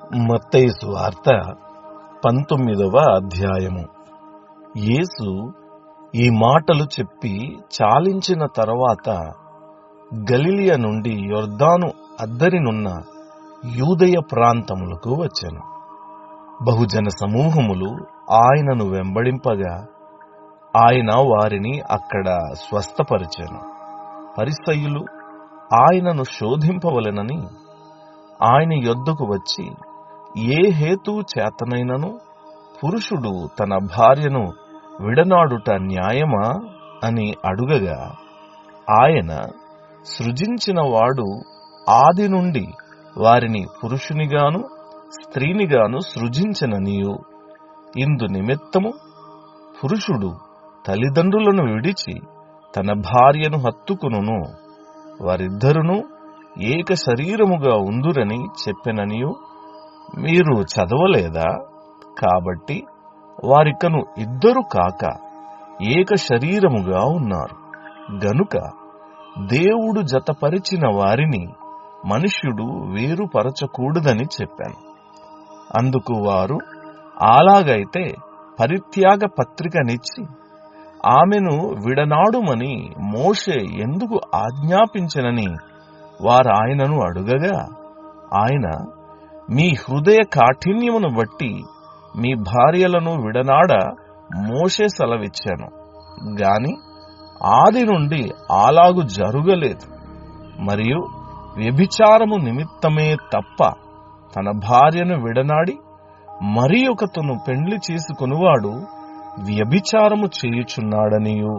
మత్తయి సువార్త 19వ అధ్యాయము. యేసు ఈ మాటలు చెప్పి చాలించిన తరువాత గలిలయ నుండి యొర్దాను అద్దరినున్న యూదయ ప్రాంతములకు వచ్చెను. బహుజన సమూహములు ఆయనను వెంబడింపగా ఆయన వారిని అక్కడ స్వస్థపరిచెను. పరిసయ్యులు ఆయనను శోధింపవలెనని ఆయన యొద్దకు వచ్చి, ఏ హేతువు చేతనైనను పురుషుడు తన భార్యను విడనాడుట న్యాయమా అని అడుగగా, ఆయన సృజించిన వాడు ఆది నుండి వారిని పురుషునిగాను స్త్రీనిగాను సృజించెననియు, ఇందు నిమిత్తము పురుషుడు తల్లిదండ్రులను విడిచి తన భార్యను హత్తుకును, వారిద్దరును ఏక శరీరముగా ఉందురని చెప్పెననియు మీరు చదవలేదా? కాబట్టి వారికను ఇద్దరు కాక ఏక శరీరముగా ఉన్నారు. గనుక దేవుడు జతపరిచిన వారిని మనుష్యుడు వేరుపరచకూడదని చెప్పాను. అందుకు వారు, అలాగైతే పరిత్యాగ పత్రికనిచ్చి ఆమెను విడనాడుమని మోషే ఎందుకు ఆజ్ఞాపించెనని వారాయనను అడుగగా, ఆయన, మీ హృదయ కాఠిన్యమును బట్టి మీ భార్యలను విడనాడ మోషే సెలవిచ్చాను గాని ఆది నుండి అలాగు జరుగలేదు. మరియు వ్యభిచారము నిమిత్తమే తప్ప తన భార్యను విడనాడి మరి ఒకతను పెండ్లి చేసుకునివాడు వ్యభిచారము చేయుచున్నాడనియు,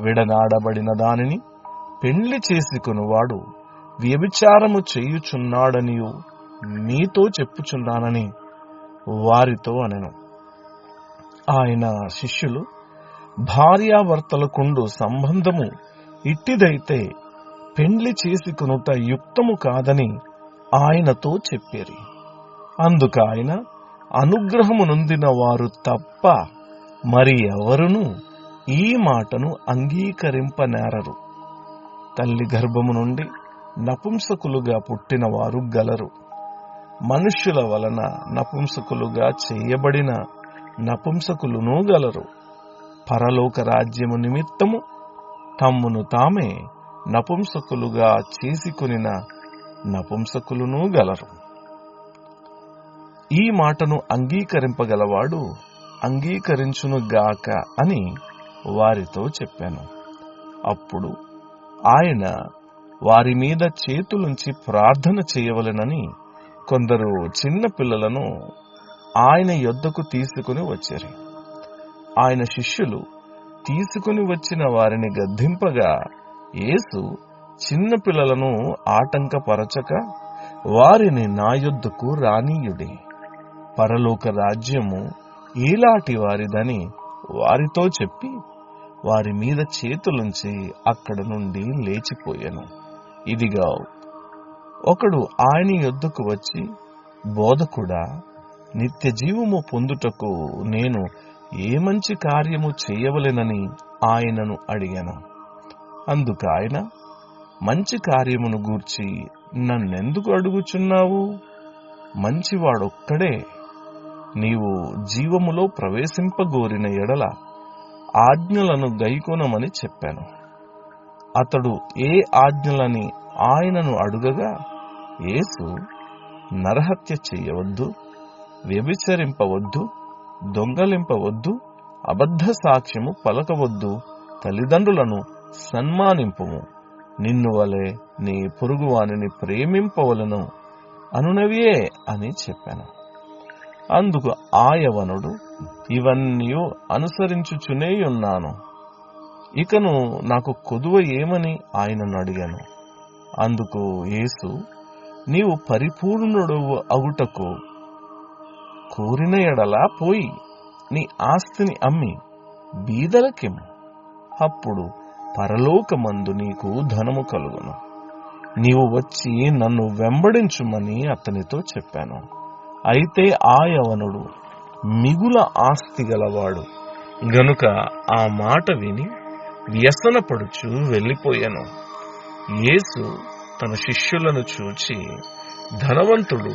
విడనాడబడిన దానిని పెండ్లి చేసుకునివాడు వ్యభిచారము చేయుచున్నాడనియు మీతో చెప్పుచున్నానని వారితో అనెను. ఆయన శిష్యులు, భార్యాభర్తలకుండు సంబంధము ఇట్టిదైతే పెండ్లి చేసుకునుట యుక్తము కాదని ఆయనతో చెప్పిరి. అందుకాయన, అనుగ్రహము నొందిన వారు తప్ప మరి ఎవరునూ ఈ మాటను అంగీకరింపనేరరు. తల్లి గర్భము నుండి నపుంసకులుగా పుట్టిన వారు గలరు, మనుష్యుల వలన నపుంసకులుగా చేయబడిన నపుంసకులునూ గలరు. పరలోక రాజ్యము నిమిత్తము తమ్మును తామే నపుంసకులుగా చేసుకొనిన నపుంసకులునూ గలరు. ఈ మాటను అంగీకరింపగలవాడు అంగీకరించునుగాక అని వారితో చెప్పాను. అప్పుడు ఆయన వారి మీద చేతులుంచి ప్రార్థన చేయవలెనని కొందరు చిన్న పిల్లలను ఆయన యొద్దకు తీసుకుని వచ్చారు. ఆయన శిష్యులు తీసుకుని వచ్చిన వారిని గద్దింపగా, యేసు, చిన్న పిల్లలను ఆటంకపరచక వారిని నా యొద్దకు రానీయుడి, పరలోక రాజ్యము ఈలాటి వారిదని వారితో చెప్పి వారి మీద చేతులుంచి అక్కడ నుండి లేచిపోయాను. ఇదిగో, ఒకడు ఆయన యొద్దకు వచ్చి, బోధకుడా, నిత్య జీవము పొందుటకు నేను ఏ మంచి కార్యము చేయవలెనని ఆయనను అడిగాను. అందుకు ఆయన, మంచి కార్యమును గూర్చి నన్నెందుకు అడుగుచున్నావు? మంచివాడొక్కడే. నీవు జీవములో ప్రవేశింపగోరిన ఎడల ఆజ్ఞలను గైకొనమని చెప్పాను. అతడు ఏ ఆజ్ఞలని ఆయనను అడుగగా, యేసు, నరహత్య చేయవద్దు, వ్యభిచరింపవద్దు, దొంగలింపవద్దు, అబద్ధ సాక్ష్యము పలకవద్దు, తల్లిదండ్రులను సన్మానింపుము, నిన్ను వలె నీ పొరుగువానిని ప్రేమింపవలను అనునవియే అని చెప్పాను. అందుకు ఆ యవనుడు, ఇవన్నీ అనుసరించుచునేయున్నాను, ఇకను నాకు కొదువ ఏమని ఆయనను అడిగాను. అందుకు యేసు, నీవు పరిపూర్ణుడు అగుటకు కోరిన ఎడల పోయి నీ ఆస్తిని అమ్మి బీదలకిమ్ము, అప్పుడు పరలోకమందు నీకు ధనము కలుగును. నీవు వచ్చి నన్ను వెంబడించుమని అతనితో చెప్పాను. అయితే ఆ యవనుడు మిగుల ఆస్తి గలవాడు గనుక ఆ మాట విని వ్యసనపడుచు వెళ్ళిపోయాను. యేసు తన శిష్యులను చూచి, ధనవంతుడు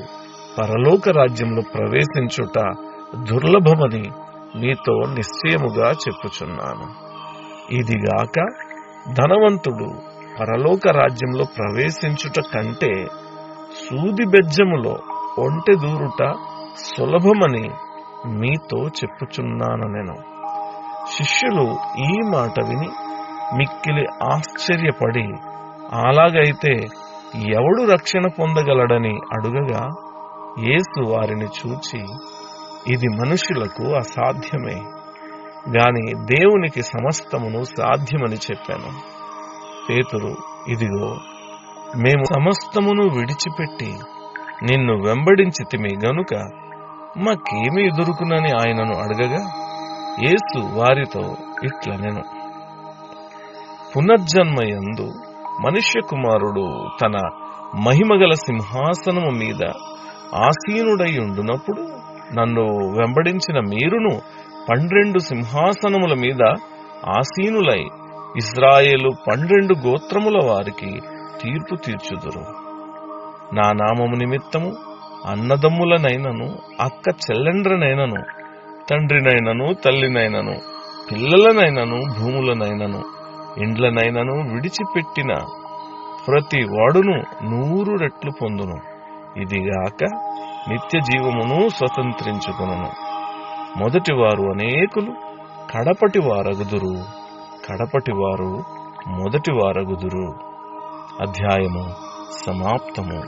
పరలోక రాజ్యంలో ప్రవేశించుట దుర్లభమని మీతో నిశ్చయముగా చెప్పుచున్నాను. ఇదిగాక ధనవంతుడు పరలోక రాజ్యంలో ప్రవేశించుట కంటే సూది బెజ్జములో ఒంటె దూరుట సులభమని మీతో చెప్పుచున్నాను నేను. శిష్యులు ఈ మాట విని మిక్కిలి ఆశ్చర్యపడి, అలాగైతే ఎవడు రక్షణ పొందగలడని అడుగగా, యేసు వారిని చూచి, ఇది మనుషులకు అసాధ్యమే గాని దేవునికి సమస్తమును సాధ్యమని చెప్పాను. పేతురు, ఇదిగో మేము సమస్తమును విడిచిపెట్టి నిన్ను వెంబడించితిమి గనుక మాకేమి దొరుకునని ఆయనను అడగగా, యేసు వారితో ఇట్లనెను, పునర్జన్మయందు మనుష్య కుమారుడు తన మహిమగల సింహాసనము మీద ఆసీనుడై ఉండునప్పుడు నన్ను వెంబడించిన మీరును 12 సింహాసనముల మీద ఆసీనులై ఇశ్రాయేలు 12 గోత్రముల వారికి తీర్పు తీర్చుదురు. నా నామము నిమిత్తము అన్నదమ్ములనైనను అక్క చెల్లెండ్రనైనను తండ్రినైనను తల్లినైనను పిల్లలనైనను భూములనైనను ఇండ్లనైనను విడిచిపెట్టిన ప్రతి వాడును 100 రెట్లు పొందును. ఇదిగాక నిత్య జీవమును స్వతంత్రించుకొనును. మొదటివారు అనేకులు కడపటి వారగుదురు, కడపటివారు మొదటి వారగుదురు. అధ్యాయము సమాప్తము.